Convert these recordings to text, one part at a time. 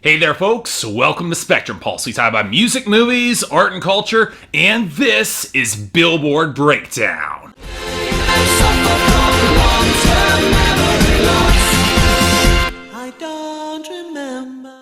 Hey there folks, welcome to Spectrum Pulse. We talk about music, movies, art and culture, and this is Billboard Breakdown.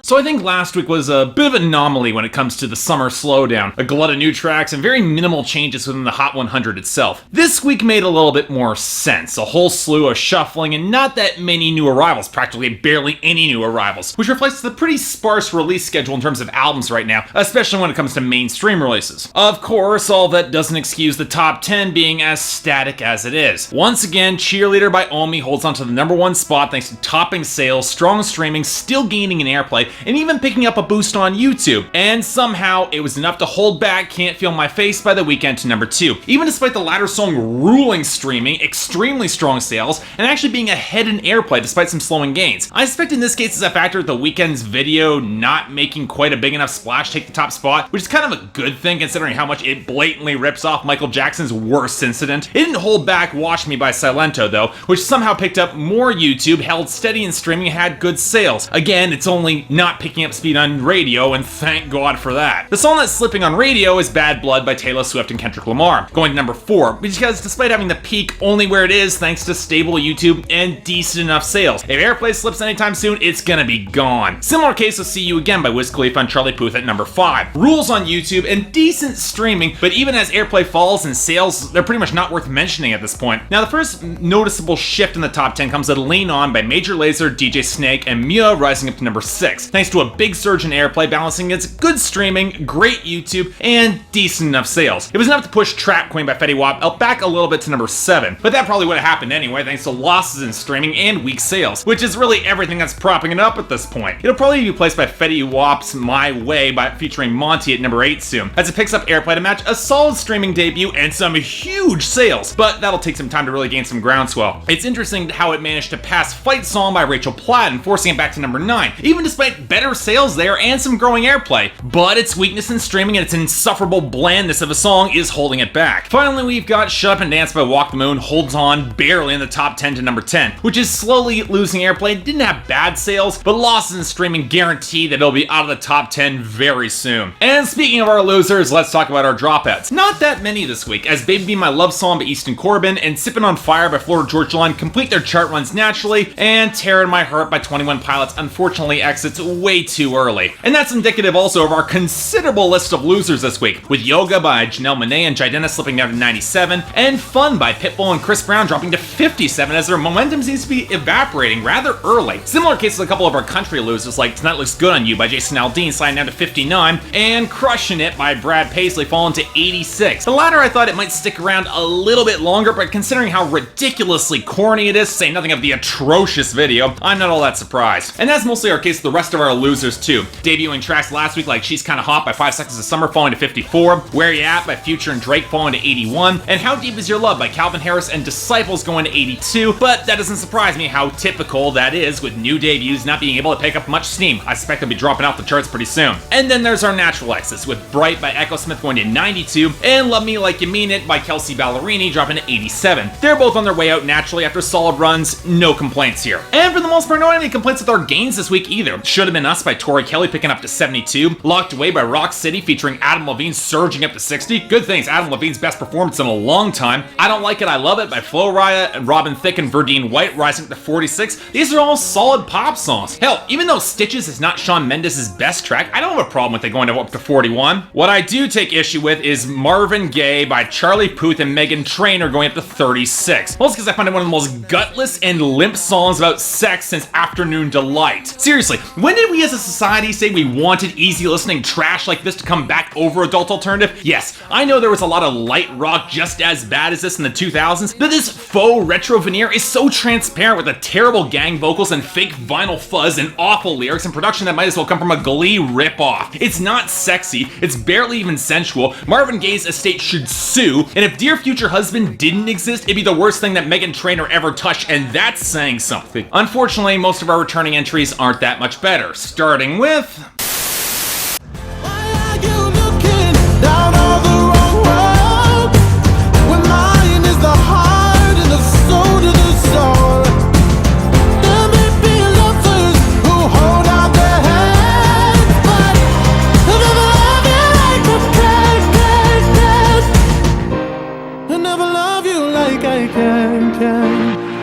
So I think last week was a bit of an anomaly when it comes to the summer slowdown, a glut of new tracks and very minimal changes within the Hot 100 itself. This week made a little bit more sense, a whole slew of shuffling and not that many new arrivals, practically barely any new arrivals, which reflects the pretty sparse release schedule in terms of albums right now, especially when it comes to mainstream releases. Of course, all that doesn't excuse the top 10 being as static as it is. Once again, Cheerleader by Omi holds on to the number one spot thanks to topping sales, strong streaming, still gaining in airplay, and even picking up a boost on YouTube. And somehow, it was enough to hold back Can't Feel My Face by The Weeknd to number 2. Even despite the latter song ruling streaming, extremely strong sales, and actually being ahead in airplay despite some slowing gains. I suspect in this case it's a factor of The Weeknd's video not making quite a big enough splash take the top spot, which is kind of a good thing considering how much it blatantly rips off Michael Jackson's worst incident. It didn't hold back Watch Me by Silento though, which somehow picked up more YouTube, held steady in streaming, and had good sales. Again, it's only not picking up speed on radio, and thank God for that. The song that's slipping on radio is Bad Blood by Taylor Swift and Kendrick Lamar, going to number 4, because despite having the peak only where it is thanks to stable YouTube and decent enough sales. If airplay slips anytime soon, it's gonna be gone. Similar case with See You Again by Wiz Khalifa and Charlie Puth at number 5. Rules on YouTube and decent streaming, but even as airplay falls and sales, they're pretty much not worth mentioning at this point. Now the first noticeable shift in the top 10 comes at Lean On by Major Lazer, DJ Snake, and Mia rising up to number 6, thanks to a big surge in airplay balancing its good streaming, great YouTube, and decent enough sales. It was enough to push Trap Queen by Fetty Wap out back a little bit to number 7, but that probably would have happened anyway thanks to losses in streaming and weak sales, which is really everything that's propping it up at this point. It'll probably be placed by Fetty Wap's My Way by featuring Monty at number 8 soon, as it picks up airplay to match a solid streaming debut and some huge sales, but that'll take some time to really gain some groundswell. It's interesting how it managed to pass Fight Song by Rachel Platt and forcing it back to number 9, even despite better sales there and some growing airplay, but its weakness in streaming and its insufferable blandness of a song is holding it back. Finally, we've got Shut Up and Dance by Walk the Moon, holds on barely in the top 10 to number 10, which is slowly losing airplay. Didn't have bad sales, but losses in streaming guarantee that it'll be out of the top 10 very soon. And speaking of our losers, let's talk about our dropouts. Not that many this week, as Baby Be My Love Song by Easton Corbin and Sippin' on Fire by Florida Georgia Line complete their chart runs naturally, and Tear in My Heart by 21 Pilots unfortunately exits way too early. And that's indicative also of our considerable list of losers this week, with Yoga by Janelle Monáe and Jidena slipping down to 97, and Fun by Pitbull and Chris Brown dropping to 57 as their momentum seems to be evaporating rather early. Similar cases with a couple of our country losers like Tonight Looks Good on You by Jason Aldean sliding down to 59, and Crushing It by Brad Paisley falling to 86. The latter I thought it might stick around a little bit longer, but considering how ridiculously corny it is, to say nothing of the atrocious video, I'm not all that surprised. And that's mostly our case with the rest of our losers too. Debuting tracks last week like She's Kinda Hot by 5 Seconds of Summer falling to 54, Where You At by Future and Drake falling to 81, and How Deep Is Your Love by Calvin Harris and Disciples going to 82, but that doesn't surprise me how typical that is with new debuts not being able to pick up much steam. I suspect they'll be dropping off the charts pretty soon. And then there's our natural exits, with Bright by Echo Smith going to 92, and Love Me Like You Mean It by Kelsey Ballerini dropping to 87. They're both on their way out naturally after solid runs, no complaints here. And for the most part, no any complaints with our gains this week either. Should Have Been Us by Tori Kelly picking up to 72, Locked Away by Rock City featuring Adam Levine surging up to 60. Good things, Adam Levine's best performance in a long time. I Don't Like It, I Love It by Flo Rida and Robin Thicke and Verdine White rising up to 46. These are all solid pop songs. Hell, even though Stitches is not Shawn Mendes' best track, I don't have a problem with it going up to 41. What I do take issue with is Marvin Gaye by Charlie Puth and Meghan Trainor going up to 36. Mostly because I find it one of the most gutless and limp songs about sex since Afternoon Delight. Seriously, when did we as a society say we wanted easy listening trash like this to come back over adult alternative? Yes, I know there was a lot of light rock just as bad as this in the 2000s, but this faux retro veneer is so transparent with the terrible gang vocals and fake vinyl fuzz and awful lyrics and production that might as well come from a Glee ripoff. It's not sexy, it's barely even sensual. Marvin Gaye's estate should sue, and if Dear Future Husband didn't exist, it'd be the worst thing that Meghan Trainor ever touched, and that's saying something. Unfortunately, most of our returning entries aren't that much better, starting with...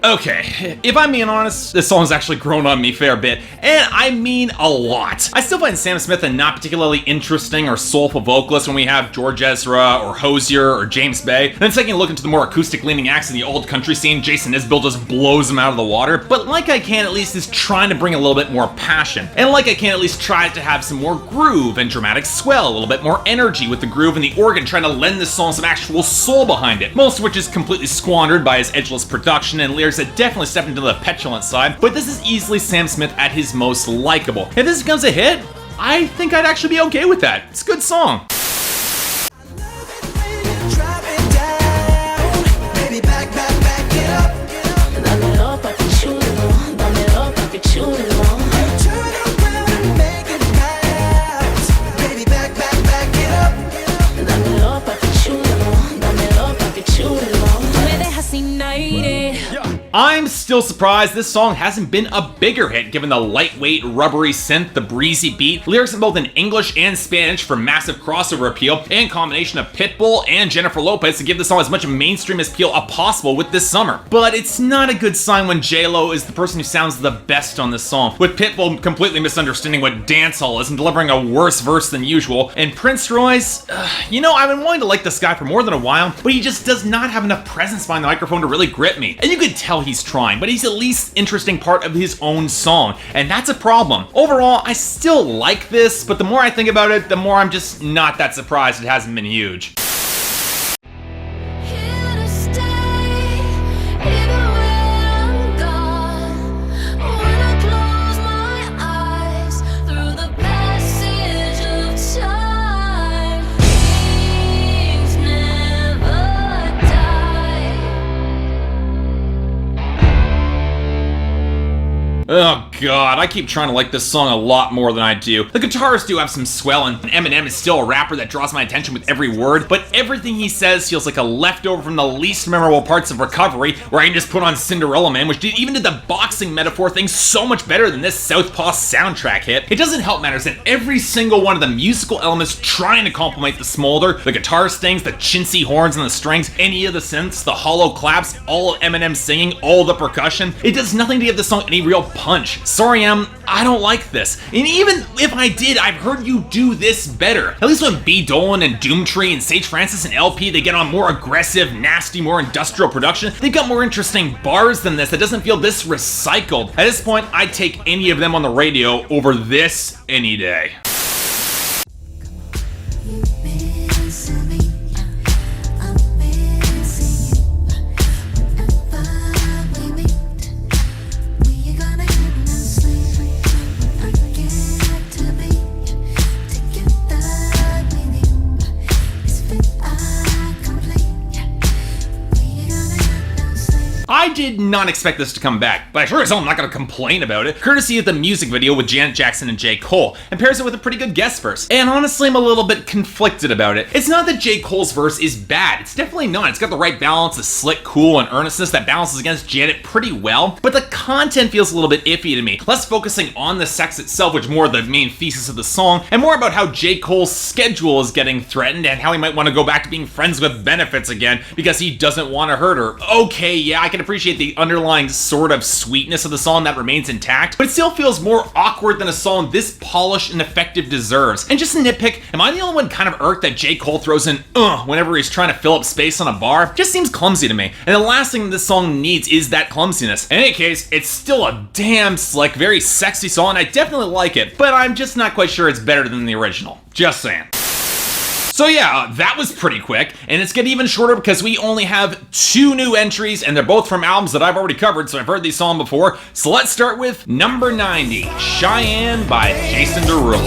Okay, if I'm being honest, this song's actually grown on me a fair bit, and I mean a lot. I still find Sam Smith a not particularly interesting or soulful vocalist when we have George Ezra or Hozier or James Bay. And then taking a look into the more acoustic-leaning acts in the old country scene, Jason Isbell just blows him out of the water. But Like I Can at least is trying to bring a little bit more passion. And Like I Can at least tries to have some more groove and dramatic swell, a little bit more energy with the groove and the organ, trying to lend this song some actual soul behind it. Most of which is completely squandered by his edgeless production and lyrics that definitely step into the petulant side, but this is easily Sam Smith at his most likable. If this becomes a hit, I think I'd actually be okay with that. It's a good song. I'm still surprised this song hasn't been a bigger hit given the lightweight, rubbery synth, the breezy beat, lyrics in both in English and Spanish for massive crossover appeal, and combination of Pitbull and Jennifer Lopez to give the song as much mainstream appeal as possible with this summer. But it's not a good sign when J-Lo is the person who sounds the best on this song, with Pitbull completely misunderstanding what dancehall is and delivering a worse verse than usual, and Prince Royce, you know, I've been wanting to like this guy for more than a while, but he just does not have enough presence behind the microphone to really grip me. And you can tell he's trying, but he's the least interesting part of his own song, and that's a problem. Overall, I still like this, but the more I think about it, the more I'm just not that surprised it hasn't been huge. Oh god, I keep trying to like this song a lot more than I do. The guitars do have some swell, and Eminem is still a rapper that draws my attention with every word, but everything he says feels like a leftover from the least memorable parts of Recovery, where I can just put on Cinderella Man, which even did the boxing metaphor thing so much better than this Southpaw soundtrack hit. It doesn't help matters that every single one of the musical elements trying to complement the smolder, the guitar stings, the chintzy horns and the strings, any of the synths, the hollow claps, all of Eminem singing, all the percussion, it does nothing to give this song any real punch. Sorry, I don't like this. And even if I did, I've heard you do this better. At least when B. Dolan and Doomtree and Sage Francis and LP, they get on more aggressive, nasty, more industrial production. They've got more interesting bars than this that doesn't feel this recycled. At this point, I'd take any of them on the radio over this any day. I did not expect this to come back, but I sure as hell am not going to complain about it, courtesy of the music video with Janet Jackson and J. Cole, and pairs it with a pretty good guest verse. And honestly, I'm a little bit conflicted about it. It's not that J. Cole's verse is bad, it's definitely not. It's got the right balance of slick, cool, and earnestness that balances against Janet pretty well, but the content feels a little bit iffy to me, less focusing on the sex itself, which is more the main thesis of the song, and more about how J. Cole's schedule is getting threatened and how he might want to go back to being friends with benefits again because he doesn't want to hurt her. Okay, yeah, I can appreciate the underlying sort of sweetness of the song that remains intact, but it still feels more awkward than a song this polished and effective deserves. And just a nitpick, am I the only one kind of irked that J. Cole throws in whenever he's trying to fill up space on a bar? Just seems clumsy to me, and the last thing this song needs is that clumsiness. In any case, it's still a damn slick, very sexy song, and I definitely like it, but I'm just not quite sure it's better than the original. Just saying. So yeah, that was pretty quick, and it's getting even shorter because we only have 2 new entries, and they're both from albums that I've already covered, so I've heard these songs before. So let's start with number 90, Cheyenne by Jason Derulo.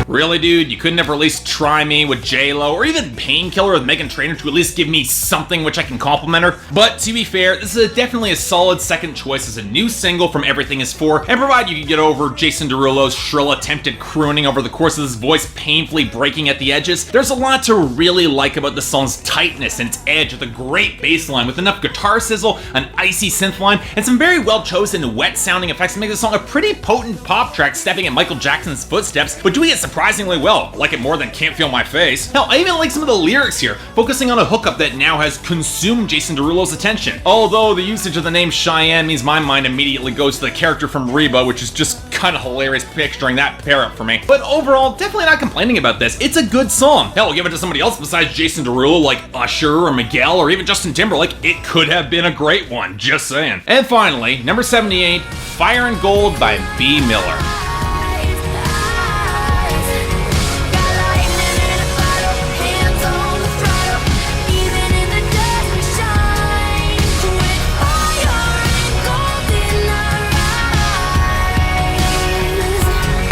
Really? Really, dude, you couldn't have released Try Me with J-Lo, or even Painkiller with Meghan Trainor to at least give me something which I can compliment her? But to be fair, this is definitely a solid second choice as a new single from Everything Is For, and provided you can get over Jason Derulo's shrill attempt at crooning over the course of his voice painfully breaking at the edges, there's a lot to really like about the song's tightness and its edge, with a great bass line with enough guitar sizzle, an icy synth line, and some very well chosen wet sounding effects to make the song a pretty potent pop track stepping in Michael Jackson's footsteps, but doing it surprisingly well. Like it more than Can't Feel My Face. Hell, I even like some of the lyrics here, focusing on a hookup that now has consumed Jason Derulo's attention. Although the usage of the name Cheyenne means my mind immediately goes to the character from Reba, which is just kind of hilarious picturing that pair up for me. But overall, definitely not complaining about this. It's a good song. Hell, give it to somebody else besides Jason Derulo, like Usher or Miguel or even Justin Timberlake. It could have been a great one, just saying. And finally, number 78, Fire and Gold by B. Miller.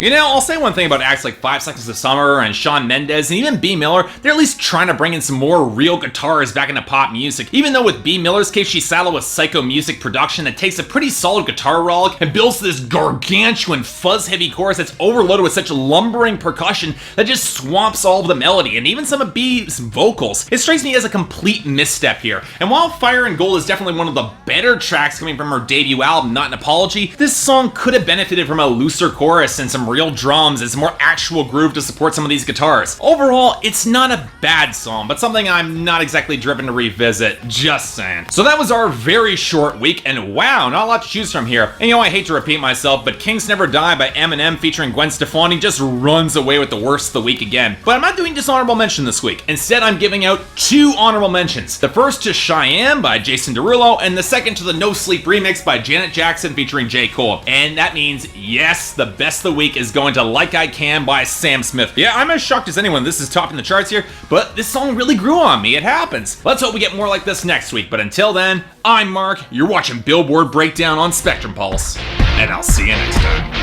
You know, I'll say one thing about acts like 5 Seconds of Summer and Shawn Mendes and even B. Miller, they're at least trying to bring in some more real guitars back into pop music. Even though with B. Miller's case, she saddled with psycho music production that takes a pretty solid guitar rollick and builds this gargantuan fuzz-heavy chorus that's overloaded with such lumbering percussion that just swamps all of the melody and even some of B's vocals. It strikes me as a complete misstep here. And while Fire and Gold is definitely one of the better tracks coming from her debut album, Not an Apology, this song could have benefited from a looser chorus and some real drums and some more actual groove to support some of these guitars. Overall, it's not a bad song, but something I'm not exactly driven to revisit, just saying. So that was our very short week, and wow, not a lot to choose from here. And you know, I hate to repeat myself, but Kings Never Die by Eminem featuring Gwen Stefani just runs away with the worst of the week again. But I'm not doing dishonorable mention this week. Instead, I'm giving out 2 honorable mentions. The first to Cheyenne by Jason Derulo, and the second to the No Sleep remix by Janet Jackson featuring J. Cole. And that means, yes, the best of the week is going to Like I Can by Sam Smith. Yeah, I'm as shocked as anyone this is topping the charts here, but this song really grew on me. It happens. Let's hope we get more like this next week, but until then, I'm Mark, you're watching Billboard Breakdown on Spectrum Pulse, and I'll see you next time.